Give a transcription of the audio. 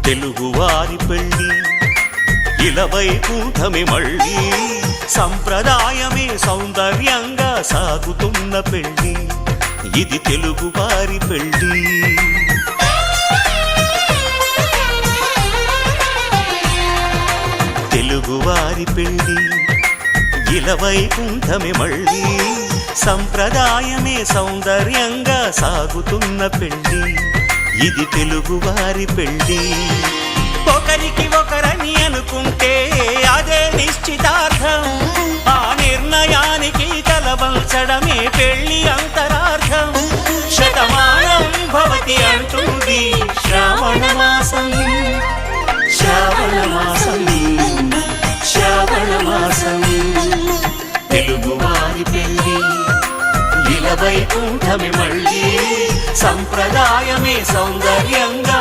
తెలుగువారి పెళ్ళి ఇలవైకుంఠమే మళ్ళీ సంప్రదాయమే సౌందర్యంగా సాగుతున్న పెళ్ళి ఇది తెలుగువారి పెళ్ళి తెలుగువారి పెళ్ళి ఇలవైకుంఠమే మళ్ళీ సంప్రదాయమే సౌందర్యంగా సాగుతున్న పెళ్ళి ఇది తెలుగువారి పెళ్ళి ఒకరికి ఒకరని అనుకుంటే అదే నిశ్చితార్థం ఆ నిర్ణయానికి తలవంచడమే పెళ్ళి అంతరార్థం శతమానం భవతి అంటుంది శ్రావణ మాసం శ్రావణ మాసం శ్రావణ మాసం తెలుగువారి పెళ్ళి ఇలవైకుంఠమే మళ్ళీ సంప్రదాయమే సౌందర్యంగా